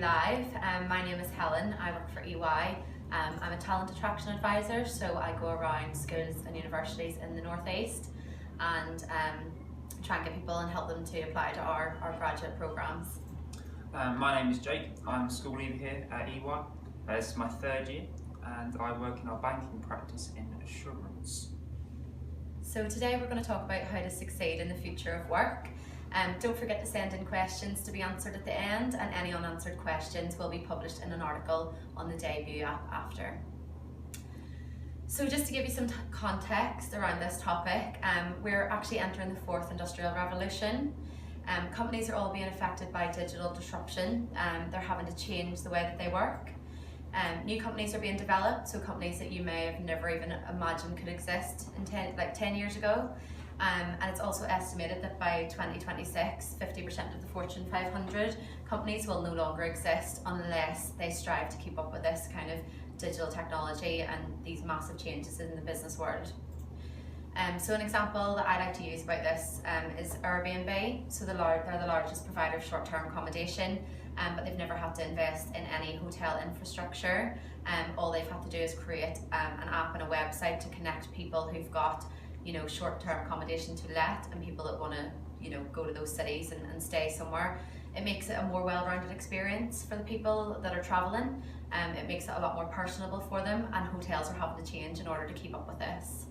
live. My name is Helen. I work for EY. I'm a talent attraction advisor, so I go around schools and universities in the Northeast and try and get people and help them to apply to our graduate programs. My name is Jake. I'm a school leader here at EY. This is my third year and I work in our banking practice in assurance. So today we're going to talk about how to succeed in the future of work. Don't forget to send in questions to be answered at the end, and any unanswered questions will be published in an article on the debut app after. So just to give you some context around this topic, we're actually entering the fourth industrial revolution. Companies are all being affected by digital disruption. They're having to change the way that they work. New companies are being developed, so companies that you may have never even imagined could exist in 10 years ago. And it's also estimated that by 2026, 50% of the Fortune 500 companies will no longer exist unless they strive to keep up with this kind of digital technology and these massive changes in the business world. So an example that I like to use about this is Airbnb. So they're the largest provider of short-term accommodation, but they've never had to invest in any hotel infrastructure. All they've had to do is create an app and a website to connect people who've got short-term accommodation to let and people that want to go to those cities and stay somewhere. It makes it a more well-rounded experience for the people that are traveling. It makes it a lot more personable for them, and hotels are having to change in order to keep up with this.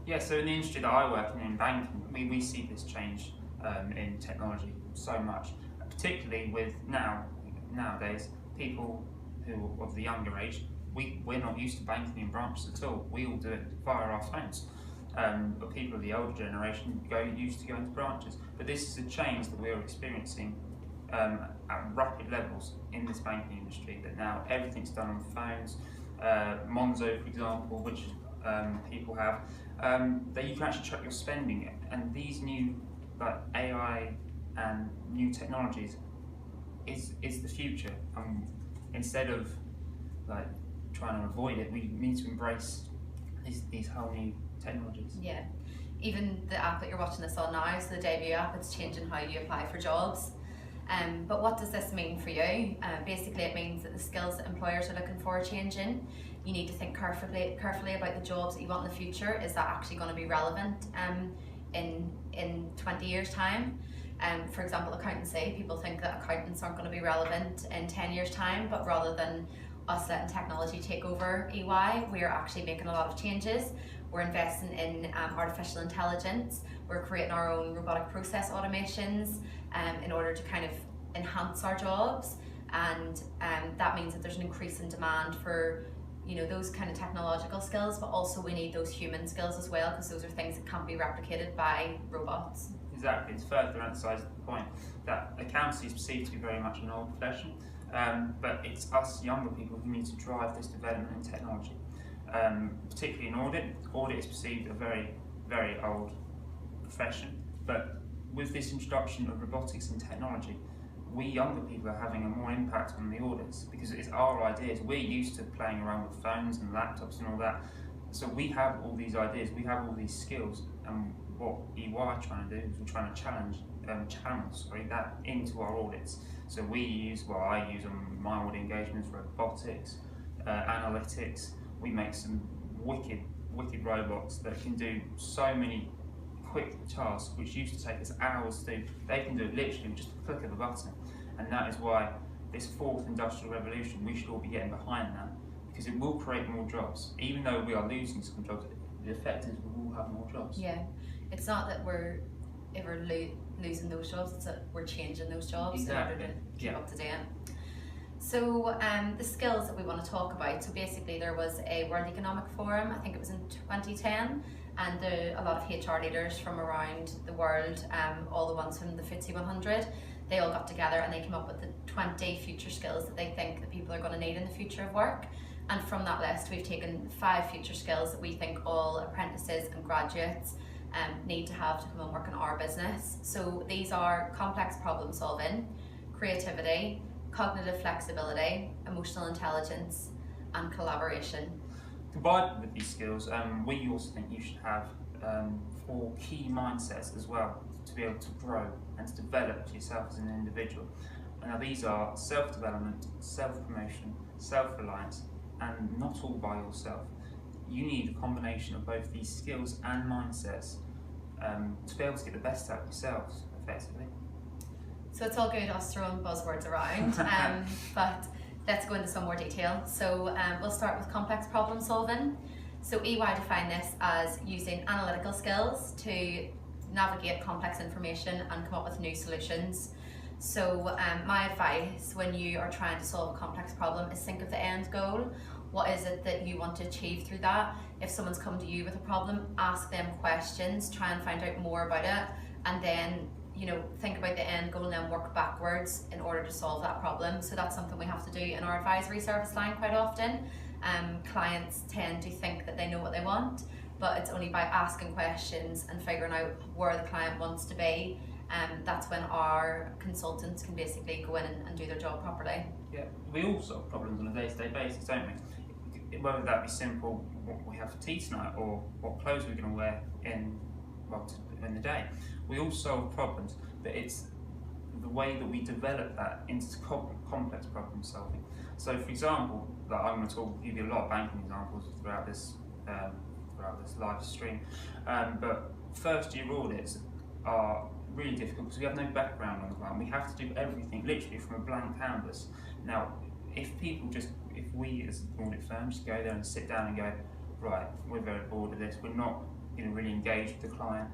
Yeah, so in the industry that I work in banking, we see this change in technology so much, particularly with nowadays people who of the younger age. We're not used to banking in branches at all. We all do it via our phones. But people of the older generation used to go into branches. But this is a change that we're experiencing at rapid levels in this banking industry, that now everything's done on phones. Monzo, for example, which people have, that you can actually track your spending, and these new AI and new technologies is the future. Instead of trying to avoid it, we need to embrace these whole new technologies. Yeah, even the app that you're watching this on now, so the debut app, it's changing how you apply for jobs. But what does this mean for you? Basically it means that the skills that employers are looking for are changing. You need to think carefully about the jobs that you want in the future. Is that actually going to be relevant in 20 years time? For example, accountancy, people think that accountants aren't going to be relevant in 10 years time, but rather than us letting technology take over EY, we are actually making a lot of changes. We're investing in artificial intelligence. We're creating our own robotic process automations in order to kind of enhance our jobs, and that means that there's an increase in demand for those kind of technological skills, but also we need those human skills as well, because those are things that can't be replicated by robots. Exactly, it's further emphasised the point that accountancy is perceived to be very much an old profession, but it's us younger people who need to drive this development in technology. Particularly in audit. Audit is perceived a very, very old profession, but with this introduction of robotics and technology, we younger people are having a more impact on the audits, because it's our ideas. We're used to playing around with phones and laptops and all that, so we have all these ideas, we have all these skills, and what EY are trying to do is we're trying to channel that into our audits. So I use on my audit engagements robotics, analytics. We make some wicked robots that can do so many quick tasks which used to take us hours to do. They can do it literally with just a click of a button, and that is why this fourth industrial revolution, we should all be getting behind that, because it will create more jobs. Even though we are losing some jobs, the effect is we will have more jobs. Yeah, it's not that we're ever losing those jobs, it's that we're changing those jobs in order to keep up to date. So the skills that we want to talk about, so basically there was a World Economic Forum, I think it was in 2010, and a lot of HR leaders from around the world, all the ones from the FTSE 100, they all got together and they came up with the 20 future skills that they think that people are going to need in the future of work. And from that list we've taken 5 future skills that we think all apprentices and graduates need to have to come and work in our business. So these are complex problem solving, creativity, cognitive flexibility, emotional intelligence, and collaboration. Combined with these skills, we also think you should have 4 key mindsets as well to be able to grow and to develop yourself as an individual. Now these are self-development, self-promotion, self-reliance, and not all by yourself. You need a combination of both these skills and mindsets to be able to get the best out of yourselves, effectively. So it's all good us throwing buzzwords around, but let's go into some more detail. So we'll start with complex problem solving. So EY define this as using analytical skills to navigate complex information and come up with new solutions. So my advice when you are trying to solve a complex problem is think of the end goal. What is it that you want to achieve through that? If someone's come to you with a problem, ask them questions, try and find out more about it, and then think about the end goal and then work backwards in order to solve that problem. So that's something we have to do in our advisory service line quite often. Clients tend to think that they know what they want, but it's only by asking questions and figuring out where the client wants to be. That's when our consultants can basically go in and do their job properly. Yeah, we all solve problems on a day-to-day basis, don't we? Whether that be simple, what we have for tea tonight, or what clothes we're going to wear in the day. We all solve problems, but it's the way that we develop that into complex problem solving. So, for example, I'm going to give you a lot of banking examples throughout this live stream, but first year audits are really difficult because we have no background on the ground. We have to do everything literally from a blank canvas. Now, if we as audit firms go there and sit down and go, right, we're very bored of this, we're not really engaged with the client,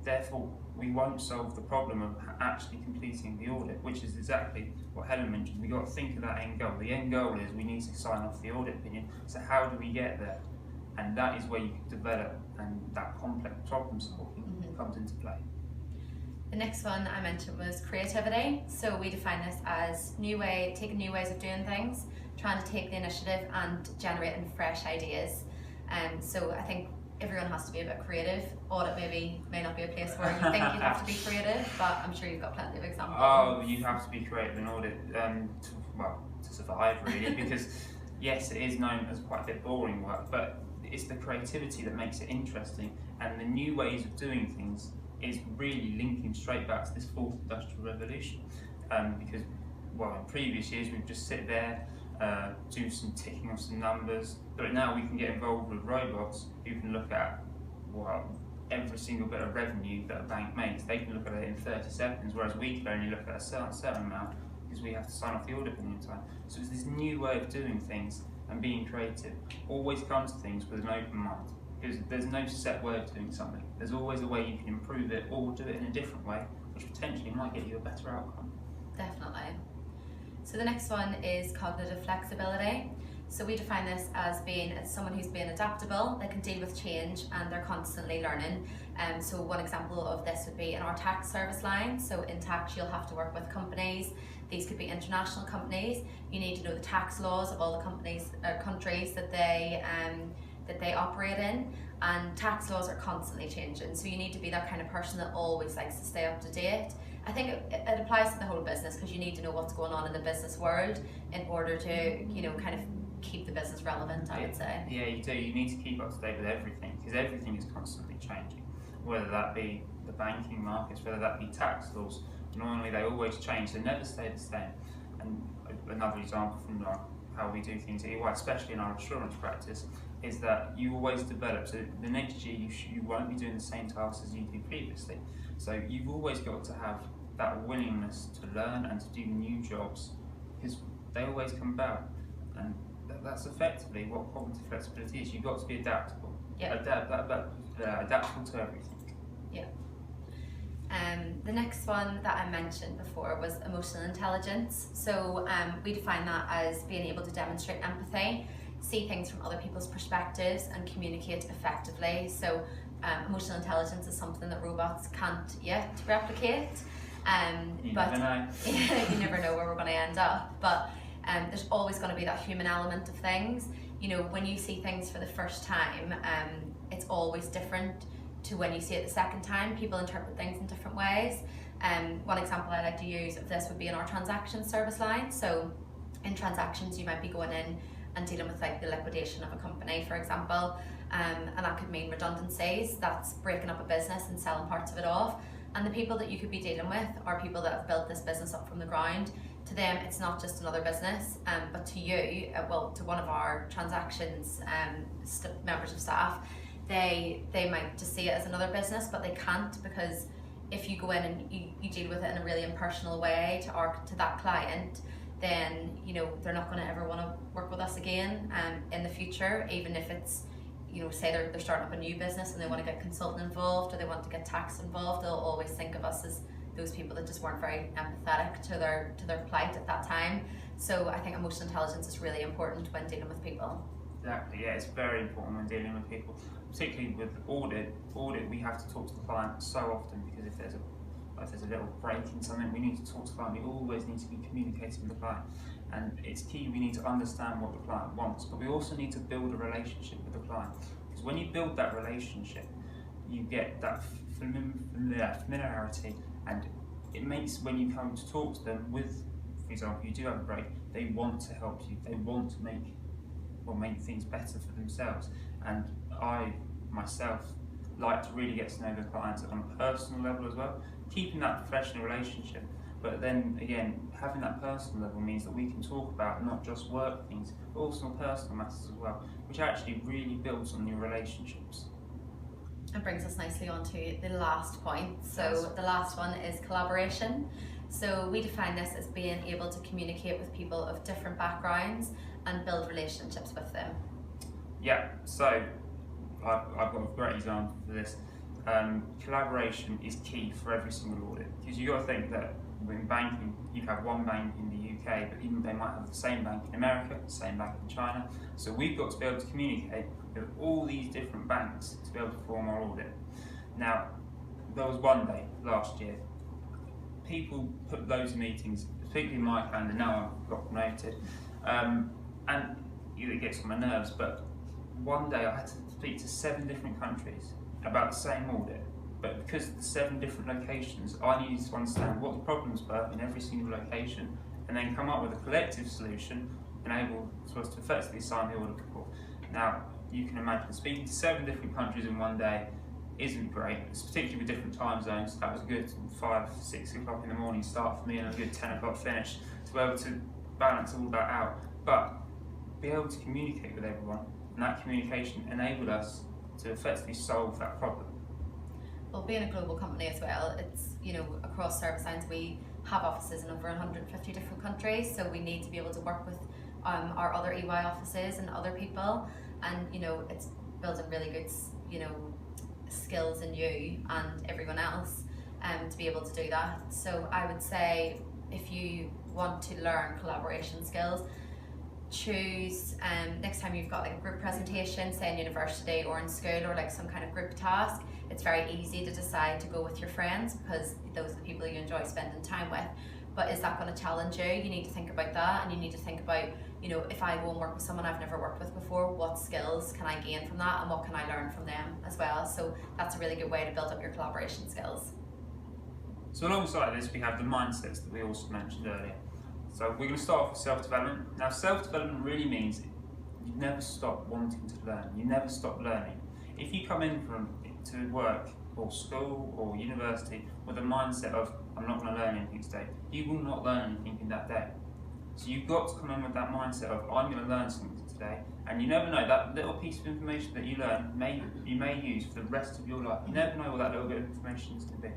therefore we won't solve the problem of actually completing the audit, which is exactly what Helen mentioned. We've got to think of that end goal. The end goal is we need to sign off the audit opinion. So how do we get there? And that is where you can develop, and that complex problem solving comes into play. The next one I mentioned was creativity. So we define this as taking new ways of doing things, trying to take the initiative and generating fresh ideas. So I think everyone has to be a bit creative. Audit may not be a place where you think you'd have to be creative, but I'm sure you've got plenty of examples. Oh, you have to be creative in audit to survive, really, because yes, it is known as quite a bit boring work, but it's the creativity that makes it interesting, and the new ways of doing things is really linking straight back to this fourth industrial revolution. Because in previous years we'd just sit there, do some ticking of some numbers, but now we can get involved with robots who can look at every single bit of revenue that a bank makes. They can look at it in 30 seconds, whereas we can only look at a certain amount because we have to sign off the audit in time. So it's this new way of doing things, and being creative. Always come to things with an open mind, because there's no set way of doing something. There's always a way you can improve it or do it in a different way, which potentially might get you a better outcome. Definitely. So the next one is cognitive flexibility. So we define this as being someone who's being adaptable, they can deal with change, and they're constantly learning. So one example of this would be in our tax service line. So in tax, you'll have to work with companies. These could be international companies. You need to know the tax laws of all the countries that they operate in, and tax laws are constantly changing. So you need to be that kind of person that always likes to stay up to date. I think it applies to the whole business, because you need to know what's going on in the business world in order to kind of keep the business relevant, I would say. Yeah, you do. You need to keep up to date with everything, because everything is constantly changing. Whether that be the banking markets, whether that be tax laws, normally they always change. They never stay the same. And another example from how we do things at EY, especially in our assurance practice, is that you always develop. So the next year you won't be doing the same tasks as you did previously. So you've always got to have that willingness to learn and to do new jobs, because they always come about. And that's effectively what cognitive flexibility is. You've got to be adaptable. Yeah. Adaptable to everything. Yeah. The next one that I mentioned before was emotional intelligence. So we define that as being able to demonstrate empathy, see things from other people's perspectives, and communicate effectively. So emotional intelligence is something that robots can't yet replicate. You never know. You never know where we're going to end up. But there's always going to be that human element of things. When you see things for the first time, it's always different to when you see it the second time. People interpret things in different ways. One example I like to use of this would be in our transactions service line. So in transactions, you might be going in and dealing with the liquidation of a company, for example, and that could mean redundancies. That's breaking up a business and selling parts of it off. And the people that you could be dealing with are people that have built this business up from the ground to them it's not just another business, but to you, to one of our transactions members of staff, they might just see it as another business, but they can't, because if you go in and you deal with it in a really impersonal way to that client, then they're not going to ever want to work with us again in the future, even if it's say they're starting up a new business and they want to get consultant involved or they want to get tax involved. They'll always think of us as those people that just weren't very empathetic to their plight at that time. So I think emotional intelligence is really important when dealing with people. Exactly, yeah, it's very important when dealing with people, particularly with audit. We have to talk to the client so often, because if there's a little break in something, we need to talk to the client. We always need to be communicating with the client, and it's key. We need to understand what the client wants, but we also need to build a relationship with the client, because when you build that relationship, you get that familiarity, and it makes, when you come to talk to them with, for example, you do have a break, they want to help you, they want to make things better for themselves. And I myself like to really get to know the clients on a personal level as well, keeping that professional relationship, but then again, having that personal level means that we can talk about not just work things, but also personal matters as well, which actually really builds on your relationships. And brings us nicely on to the last point. So the last one is collaboration. So we define this as being able to communicate with people of different backgrounds and build relationships with them. Yeah, so I've got a great example for this. Collaboration is key for every single audit, because you've got to think that in banking, you have one bank in the UK, but even they might have the same bank in America, the same bank in China. So we've got to be able to communicate with all these different banks to be able to perform our audit. Now, there was one day last year, people put loads of meetings, particularly in my calendar. Now I've got promoted, and it gets on my nerves, but one day I had to speak to 7 different countries about the same audit, but because of the 7 different locations, I needed to understand what the problems were in every single location, and then come up with a collective solution enable us to effectively sign the audit report. Now, you can imagine speaking to 7 different countries in one day isn't great, particularly with different time zones. That was a good 5-6 o'clock in the morning start for me, and a good 10 o'clock finish, to be able to balance all that out, but be able to communicate with everyone, and that communication enabled us to effectively solve that problem. Well, being a global company as well, it's, across service lines, we have offices in over 150 different countries, so we need to be able to work with our other EY offices and other people, and it's building really good skills in you and everyone else to be able to do that. So I would say, if you want to learn collaboration skills, choose next time you've got like a group presentation, say in university or in school, or like some kind of group task, it's very easy to decide to go with your friends, because those are the people you enjoy spending time with. But is that going to challenge you? You need to think about that, and you need to think about, if I go and work with someone I've never worked with before, what skills can I gain from that, and what can I learn from them as well? So that's a really good way to build up your collaboration skills. So alongside this, we have the mindsets that we also mentioned earlier. So we're going to start off with self-development. Now, self-development really means you never stop wanting to learn. You never stop learning. If you come in to work or school or university with a mindset of, I'm not going to learn anything today, you will not learn anything in that day. So you've got to come in with that mindset of, I'm going to learn something today. And you never know, that little piece of information that you learn, you may use for the rest of your life. You never know what that little bit of information is going to be.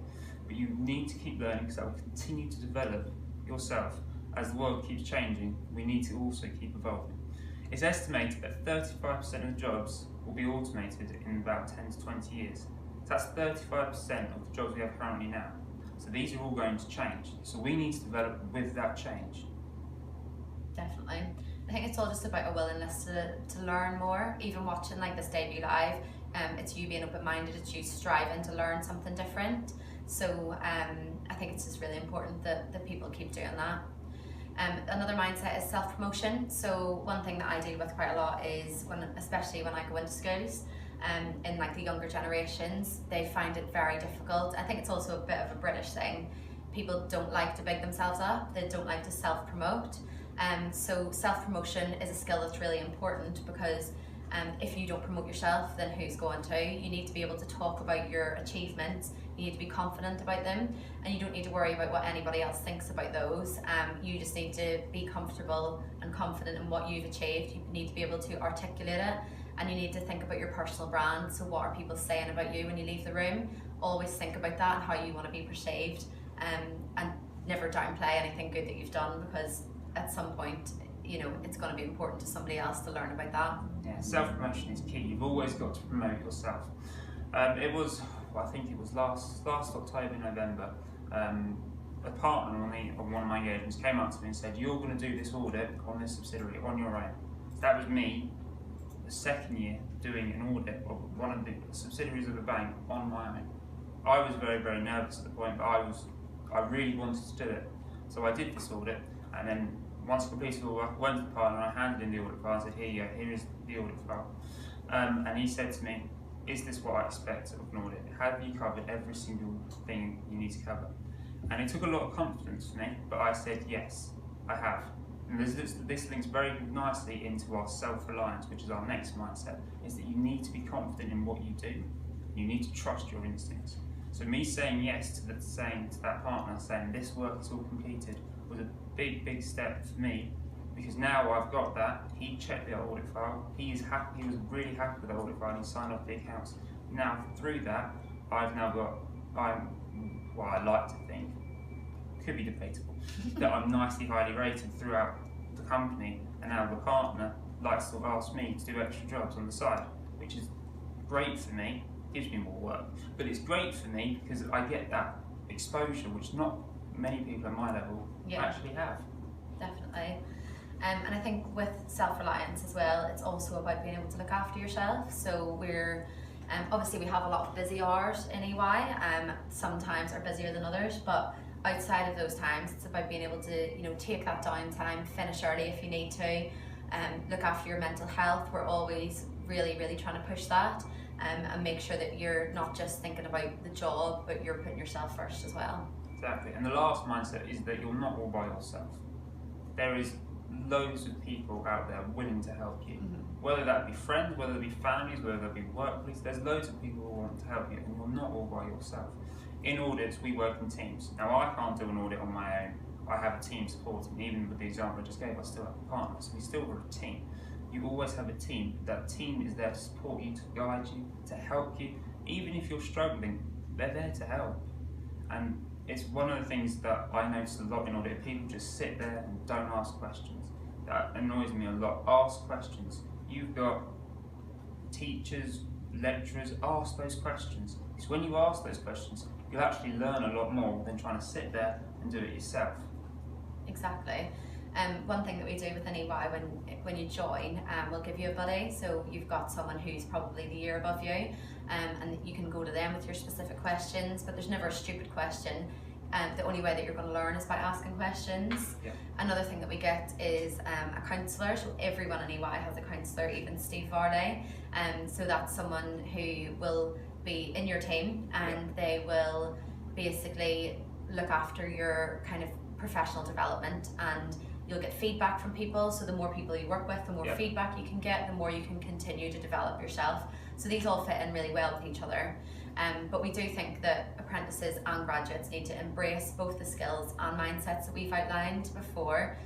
But you need to keep learning, because that will continue to develop yourself. As the world keeps changing, we need to also keep evolving. It's estimated that 35% of jobs will be automated in about 10 to 20 years. So that's 35% of the jobs we have currently now. So these are all going to change. So we need to develop with that change. Definitely. I think it's all just about a willingness to learn more. Even watching like this debut live, it's you being open-minded, it's you striving to learn something different. So I think it's just really important that people keep doing that. Another mindset is self-promotion. So one thing that I deal with quite a lot is especially when I go into schools, in like the younger generations, they find it very difficult. I think it's also a bit of a British thing. People don't like to big themselves up. They don't like to self-promote. So self-promotion is a skill that's really important, because if you don't promote yourself, then who's going to? You need to be able to talk about your achievements. you need to be confident about them, and you don't need to worry about what anybody else thinks about those. You just need to be comfortable and confident in what you've achieved. You need to be able to articulate it, and you need to think about your personal brand. So what are people saying about you when you leave the room? Always think about that and how you want to be perceived, and never downplay anything good that you've done, because at some point, you know, it's going to be important to somebody else to learn about that. Yeah, self-promotion is key. You've always got to promote yourself. It was, I think it was last October, November, a partner on one of my engagements came up to me and said, "You're going to do this audit on this subsidiary on your own." So that was me, the second year, doing an audit of one of the subsidiaries of a bank on my own. I was very, very nervous at the point, but I really wanted to do it. So I did this audit, and then once I completed all work, I went to the partner, I handed in the audit file, I said, "Here you go, here is the audit file." And he said to me, "Is this what I expect of an audit? Have you covered every single thing you need to cover?" And it took a lot of confidence for me, but I said, "Yes, I have." And this links very nicely into our self-reliance, which is our next mindset, is that you need to be confident in what you do. You need to trust your instincts. So me saying yes to that partner, saying this work is all completed, was a big, big step for me, because now I've got that. He checked the audit file. He is happy. He was really happy with the audit file. And he signed off the accounts. Now through that, I've now got. I like to think, could be debatable, that I'm nicely highly rated throughout the company, and now the partner likes to ask me to do extra jobs on the side, which is great for me. Gives me more work, but it's great for me because I get that exposure, which not many people at my level actually have. Definitely. And I think with self-reliance as well, it's also about being able to look after yourself. So we're obviously we have a lot of busy hours in EY. Sometimes are busier than others, but outside of those times, it's about being able to, you know, take that downtime, finish early if you need to, look after your mental health. We're always really, really trying to push that. And make sure that you're not just thinking about the job, but you're putting yourself first as well. Exactly. And the last mindset is that you're not all by yourself. There is loads of people out there willing to help you. Whether that be friends, whether it be families, whether that be workplace, there's loads of people who want to help you, and you're not all by yourself. In audits, we work in teams. Now, I can't do an audit on my own. I have a team supporting me. Even with the example I just gave, I still have a partner, so we still are a team. You always have a team. That team is there to support you, to guide you, to help you. Even if you're struggling, they're there to help. And it's one of the things that I notice a lot in audit. People just sit there and don't ask questions. That annoys me a lot. Ask questions. You've got teachers, lecturers, ask those questions. Because when you ask those questions, you'll actually learn a lot more than trying to sit there and do it yourself. Exactly. One thing that we do within EY when you join, we'll give you a buddy. So you've got someone who's probably the year above you, and you can go to them with your specific questions, but there's never a stupid question. The only way that you're going to learn is by asking questions. Yeah. Another thing that we get is a counsellor. So everyone in EY has a counsellor, even Steve Varley. So that's someone who will be in your team, and they will basically look after your kind of professional development, and you'll get feedback from people. So the more people you work with, the more feedback you can get, the more you can continue to develop yourself. So these all fit in really well with each other. But we do think that apprentices and graduates need to embrace both the skills and mindsets that we've outlined before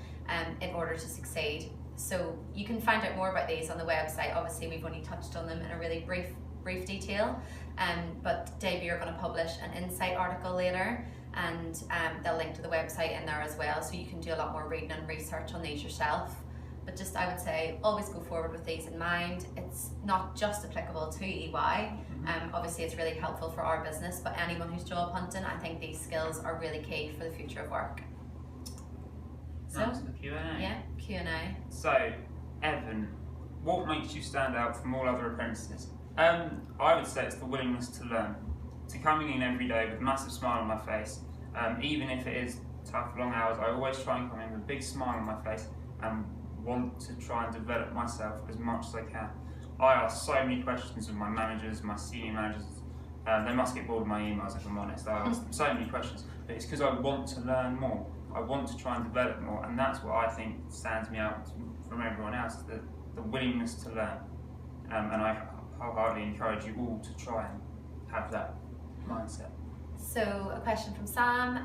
in order to succeed. So you can find out more about these on the website. Obviously, we've only touched on them in a really brief detail, but Davey are going to publish an insight article later, and they'll link to the website in there as well, so you can do a lot more reading and research on these yourself. But just, I would say, always go forward with these in mind. It's not just applicable to EY. Obviously it's really helpful for our business, but anyone who's job hunting, I think these skills are really key for the future of work. So, That's the Q&A. Yeah, Q&A. So, Evan, what makes you stand out from all other apprentices? I would say it's the willingness to learn. To coming in every day with a massive smile on my face, even if it is tough, long hours, I always try and come in with a big smile on my face and want to try and develop myself as much as I can. I ask so many questions of my managers, my senior managers. They must get bored of my emails, if I'm honest. I ask them so many questions, but it's because I want to learn more. I want to try and develop more, and that's what I think stands me out from everyone else, the willingness to learn. And I wholeheartedly encourage you all to try and have that mindset. So a question from Sam.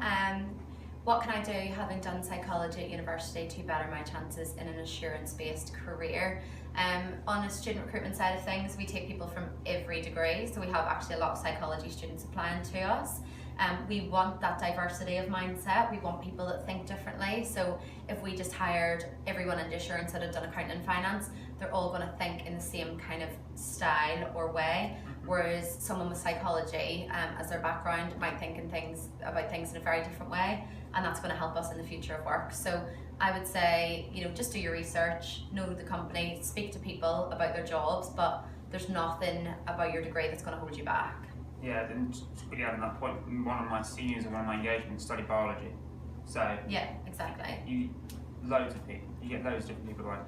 What can I do having done psychology at university to better my chances in an assurance-based career? On a student recruitment side of things, we take people from every degree, so we have actually a lot of psychology students applying to us. We want that diversity of mindset. We want people that think differently. So if we just hired everyone in assurance that had done accounting and finance, they're all going to think in the same kind of style or way. Whereas someone with psychology as their background might think about things in a very different way, and that's going to help us in the future of work. So I would say, just do your research, know the company, speak to people about their jobs, but there's nothing about your degree that's going to hold you back. Yeah, and to quickly add on that point, one of my seniors in one of my engagements studied biology. So yeah, exactly. You get loads of different people right.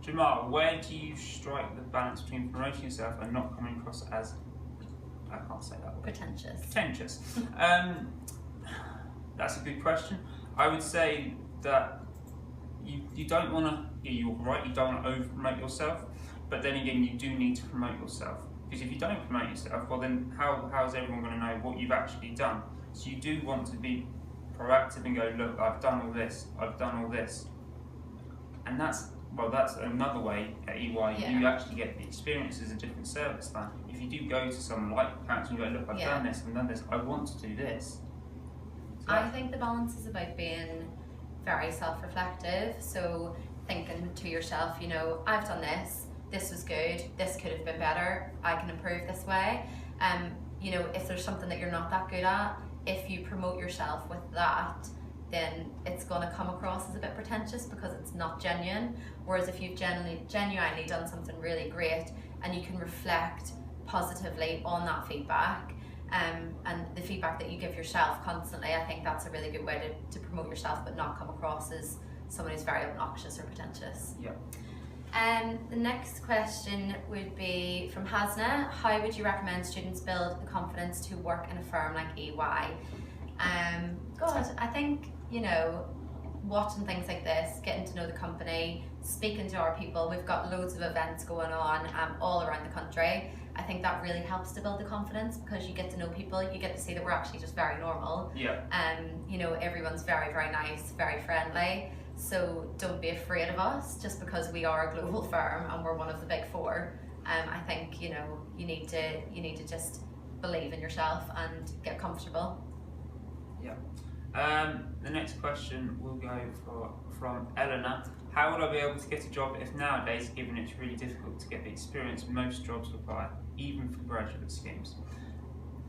Jamal, where do you strike the balance between promoting yourself and not coming across as, I can't say that word. Pretentious. That's a good question. I would say that you don't want to, you're right, you don't want to over promote yourself, but then again you do need to promote yourself. Because if you don't promote yourself, well then how is everyone going to know what you've actually done? So you do want to be proactive and go, look, I've done all this. And that's another way at EY, you actually get the experience as a different service then. If you do go to someone like accounts and go, look, I've done this, I want to do this. So I think the balance is about being very self-reflective, so thinking to yourself, I've done this was good, this could have been better, I can improve this way. If there's something that you're not that good at, if you promote yourself with that, then it's going to come across as a bit pretentious because it's not genuine. Whereas if you've genuinely done something really great and you can reflect positively on that feedback, and the feedback that you give yourself constantly, I think that's a really good way to promote yourself but not come across as someone who's very obnoxious or pretentious. Yeah. The next question would be from Hasna. How would you recommend students build the confidence to work in a firm like EY? I think, watching things like this, getting to know the company, speaking to our people, we've got loads of events going on all around the country. I think that really helps to build the confidence because you get to know people, you get to see that we're actually just very normal. Yeah. Everyone's very, very nice, very friendly. So don't be afraid of us just because we are a global firm and we're one of the big four. I think you need to just believe in yourself and get comfortable. Yeah. The next question will go from Eleanor. How would I be able to get a job if nowadays, given it's really difficult to get the experience most jobs require, even for graduate schemes?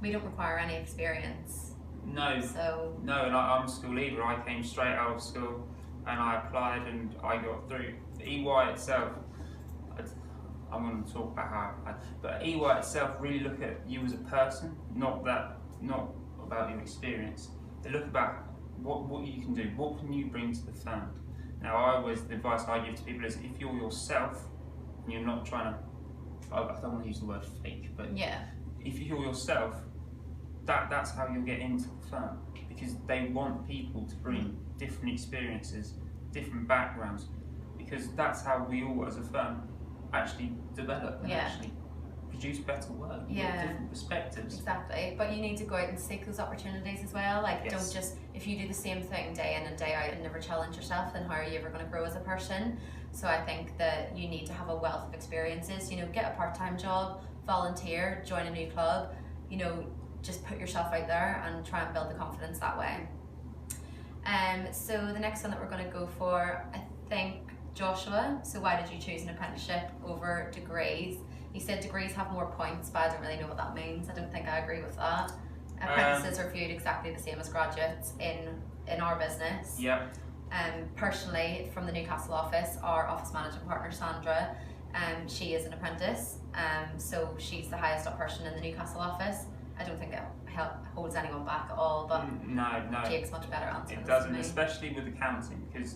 We don't require any experience. No. And I'm a school leaver. I came straight out of school and I applied and I got through. The EY itself, I'm going to talk about how I applied, but EY itself really look at you as a person, not about your experience. They look about what you can do, what can you bring to the firm. Now, the advice I give to people is if you're yourself and you're not trying to, I don't want to use the word fake, but if you're yourself, that's how you'll get into the firm, because they want people to bring different experiences, different backgrounds, because that's how we all as a firm actually develop and actually produce better work, different perspectives. Exactly, but you need to go out and seek those opportunities as well. Don't just, if you do the same thing day in and day out and never challenge yourself, then how are you ever going to grow as a person? So I think that you need to have a wealth of experiences, get a part-time job, volunteer, join a new club, just put yourself out there and try and build the confidence that way. So the next one that we're going to go for, I think, Joshua. So why did you choose an apprenticeship over degrees? He said degrees have more points, but I don't really know what that means. I don't think I agree with that. Apprentices are viewed exactly the same as graduates in our business. Yeah. Personally, from the Newcastle office, our office managing partner Sandra, she is an apprentice, so she's the highest up person in the Newcastle office. I don't think it holds anyone back at all, but no. Jake's much better answer. It doesn't, especially with accounting, because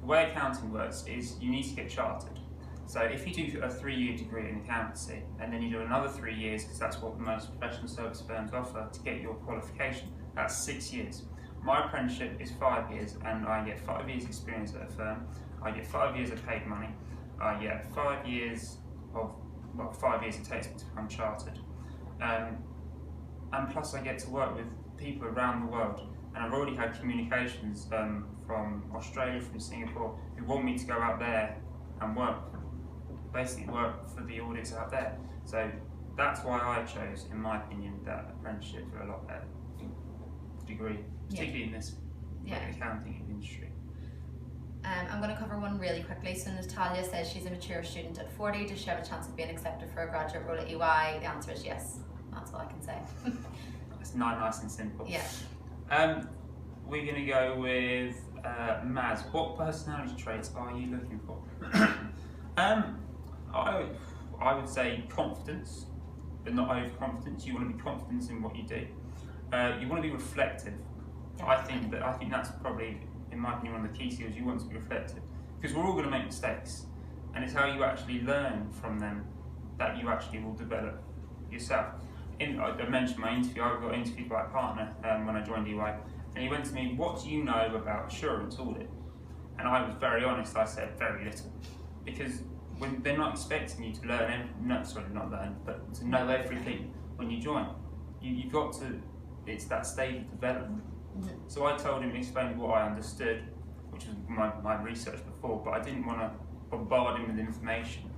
the way accounting works is you need to get chartered. So if you do a 3-year degree in accountancy and then you do another 3 years, because that's what most professional service firms offer to get your qualification, that's 6 years. My apprenticeship is 5 years and I get 5 years experience at a firm, I get 5 years of paid money, I get 5 years of, 5 years it takes me to become chartered. and plus I get to work with people around the world, and I've already had communications from Australia, from Singapore, who want me to go out there and basically work for the audits out there. So that's why I chose, in my opinion, that apprenticeships are a lot better degree, particularly in this accounting industry. I'm going to cover one really quickly. So Natalia says she's a mature student at 40. Does she have a chance of being accepted for a graduate role at EY? The answer is yes. That's all I can say. It's nice and simple. Yeah. We're going to go with Maz. What personality traits are you looking for? I would say confidence, but not overconfidence. You want to be confident in what you do. You want to be reflective. Definitely. I think that's probably, in my opinion, one of the key skills. You want to be reflective, because we're all going to make mistakes, and it's how you actually learn from them that you actually will develop yourself. I mentioned my interview. I got interviewed by a partner when I joined EY, and he went to me, "What do you know about assurance audit?" And I was very honest. I said very little, because when they're not expecting you to learn, but to know everything when you join. You've got to. It's that stage of development. Mm-hmm. So I told him, explained what I understood, which was my research before, but I didn't want to bombard him with information.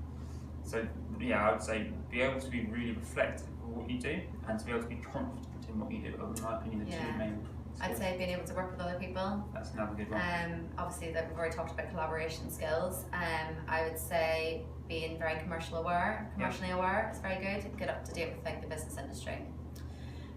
So yeah, I would say be able to be really reflective of what you do, and to be able to be confident in what you do. In my opinion, the two main skills. I'd say being able to work with other people. That's another good one. Obviously, we've already talked about collaboration skills. I would say being very commercially aware is very good. Get up to date with the business industry.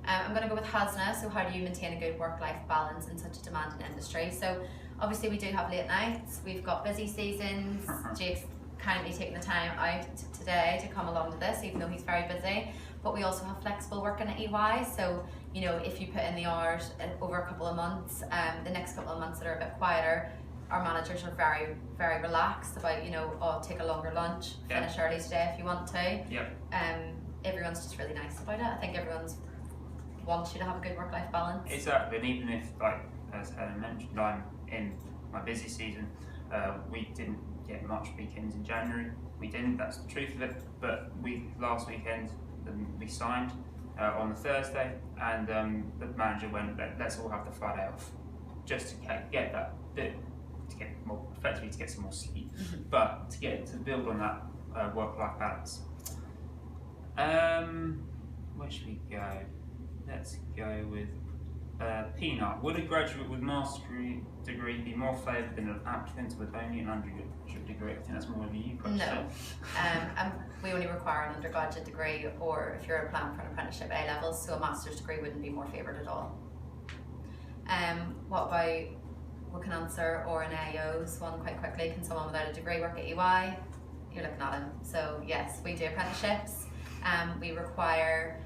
I'm going to go with Hasna. So how do you maintain a good work-life balance in such a demanding industry? So obviously we do have late nights, we've got busy seasons. Jake's kindly taking the time out today to come along to this, even though he's very busy. But we also have flexible working at EY. So, if you put in the hours over a couple of months, the next couple of months that are a bit quieter, our managers are very, very relaxed about, take a longer lunch, finish early today if you want to. Everyone's just really nice about it. I think everyone's wants you to have a good work-life balance. Exactly, and even if, as Helen mentioned, I'm in my busy season, we didn't get much weekends in January. We didn't, that's the truth of it, but last weekend we signed on the Thursday, and the manager went, let's all have the Friday off, just to get that bit, to get some more sleep, but to build on that work-life balance. Where should we go? Let's go with Peanut. Would a graduate with master's degree be more favoured than an applicant with only an undergraduate degree? I think that's more of a you question. No. We only require an undergraduate degree, or if you're applying for an apprenticeship A levels, so a master's degree wouldn't be more favoured at all. What about, we can answer or an AO's one quite quickly. Can someone without a degree work at EY? You're looking at him. So yes, we do apprenticeships. We require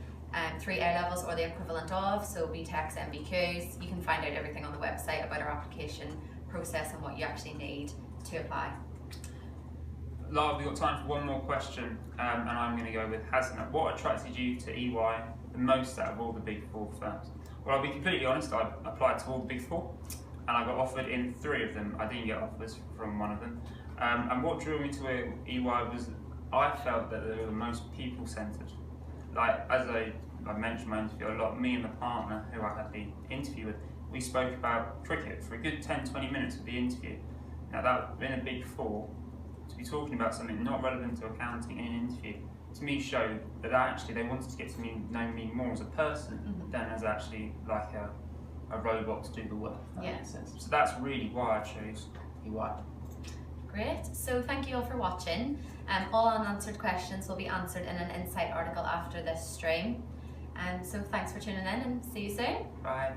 3 A levels or the equivalent of, so BTECs, MBQs. You can find out everything on the website about our application process and what you actually need to apply. Lara, we've got time for one more question, and I'm going to go with Hasna. What attracted you to EY the most out of all the Big Four firms? Well, I'll be completely honest, I applied to all the Big Four, and I got offered in 3 of them. I didn't get offers from one of them. And what drew me to EY was I felt that they were the most people-centred. As I mentioned in my interview a lot, me and the partner who I had the interview with, we spoke about cricket for a good 10-20 minutes of the interview. Now that, in a Big Four, to be talking about something not relevant to accounting in an interview, to me showed that actually they wanted to get to know me more as a person than as actually a robot to do the work. That makes sense. So that's really why I chose EY. Great, so thank you all for watching. All unanswered questions will be answered in an Insight article after this stream. So thanks for tuning in, and see you soon. Bye.